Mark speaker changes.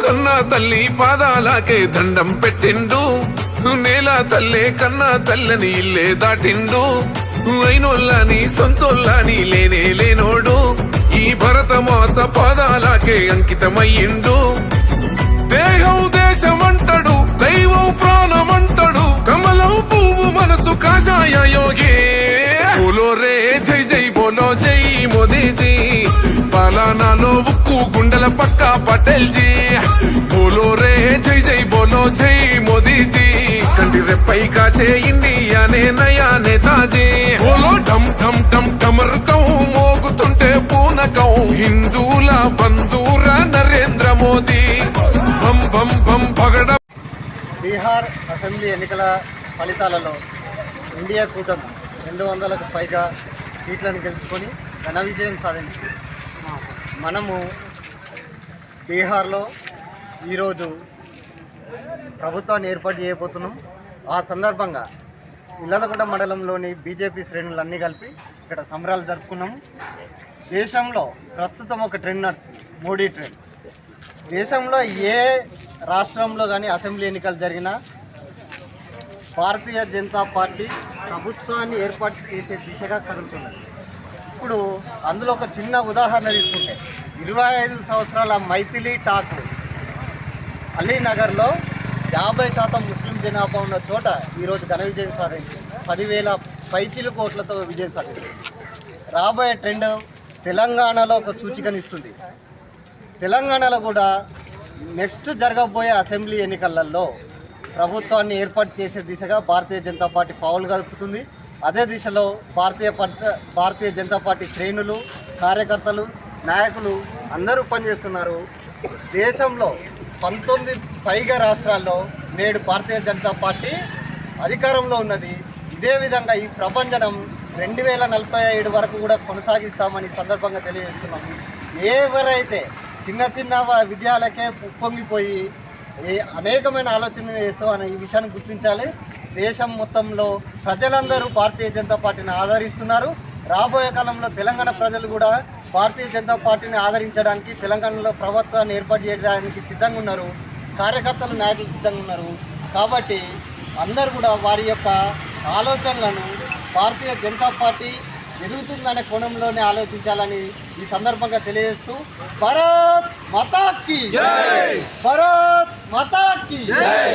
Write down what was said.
Speaker 1: కన్నా తల్లి పాదాలకే దండం పెట్టిండు, నేల తల్లే కన్నా తల్లని ఇల్లే దాటిండు, అయినోళ్ళని సొంతోళ్ళని లేనే లేనోడు ఈ భరతమాత పాదాలకే అంకితమయ్యిండు. దేహం దేశమంటాడు, దైవం ప్రాణమంటాడు, కమలం పువ్వు మనసు కాషాయ యోగి. బోలో రే జై జై బోలో జై మోదీజీ, పాలనాలో ఉక్కు గుండెల పక్క పటేల్ జీ. బోలో రే జై జై బోలో జై మోదీజీ, కంటి రెప్పై కాచే ఇండియానే నయా నేతాజీ. బోలో ఢమ్ ఢమ్ ఢమ్ ఢమరుకం మోగుతుంటే పూనకం, హిందూల బంధూర నరేంద్ర మోదీ. బం బం బం పగడ.
Speaker 2: బీహార్ అసెంబ్లీ ఎన్నికల ఫలితాలలో ఇండియా కూటమి 200కు పైగా సీట్లను గెలుచుకొని ఘన విజయం సాధించింది. మనము బీహార్లో ఈరోజు ప్రభుత్వాన్ని ఏర్పాటు చేయబోతున్నాం. ఆ సందర్భంగా ఇల్లదగూడ మండలంలోని బీజేపీ శ్రేణులన్నీ కలిపి ఇక్కడ సంబరాలు జరుపుకున్నాము. దేశంలో ప్రస్తుతం ఒక ట్రెండ్ నడుస్తుంది, మోడీ ట్రెండ్. దేశంలో ఏ రాష్ట్రంలో కానీ అసెంబ్లీ ఎన్నికలు జరిగినా భారతీయ జనతా పార్టీ ప్రభుత్వాన్ని ఏర్పాటు చేసే దిశగా కదులుతున్నది. ఇప్పుడు అందులో ఒక చిన్న ఉదాహరణ తీసుకుంటే 25 సంవత్సరాల మైథిలి ఠాకూర్ అలీనగర్లో 50% ముస్లిం జనాభా ఉన్న చోట ఈరోజు ఘన విజయం సాధించింది. 10,000 పైచిలుకు ఓట్లతో విజయం సాధించింది. రాబోయే ట్రెండ్ తెలంగాణలో ఒక సూచికనిస్తుంది. తెలంగాణలో కూడా నెక్స్ట్ జరగబోయే అసెంబ్లీ ఎన్నికలలో ప్రభుత్వాన్ని ఏర్పాటు చేసే దిశగా భారతీయ జనతా పార్టీ పావులు గడుపుతుంది. అదే దిశలో భారతీయ జనతా పార్టీ శ్రేణులు, కార్యకర్తలు, నాయకులు అందరూ పనిచేస్తున్నారు. దేశంలో 19 పైగా రాష్ట్రాల్లో నేడు భారతీయ జనతా పార్టీ అధికారంలో ఉన్నది. ఇదే విధంగా ఈ ప్రపంచం 2047 వరకు కూడా కొనసాగిస్తామని సందర్భంగా తెలియజేస్తున్నాము. ఎవరైతే చిన్న చిన్న విజయాలకే ఉప్పొంగిపోయి అనేకమైన ఆలోచనలు చేస్తామని ఈ విషయాన్ని గుర్తించాలి. దేశం మొత్తంలో ప్రజలందరూ భారతీయ జనతా పార్టీని ఆదరిస్తున్నారు. రాబోయే కాలంలో తెలంగాణ ప్రజలు కూడా భారతీయ జనతా పార్టీని ఆదరించడానికి, తెలంగాణలో ప్రభుత్వాన్ని ఏర్పాటు చేయడానికి సిద్ధంగా ఉన్నారు. కార్యకర్తలు, నాయకులు సిద్ధంగా ఉన్నారు. కాబట్టి అందరూ కూడా వారి యొక్క ఆలోచనలను భారతీయ జనతా పార్టీ ఎదుగుతుందనే కోణంలోనే ఆలోచించాలని ఈ సందర్భంగా తెలియజేస్తూ భారత్ మాతా కీ జై, భారత్ మాతా కీ జై.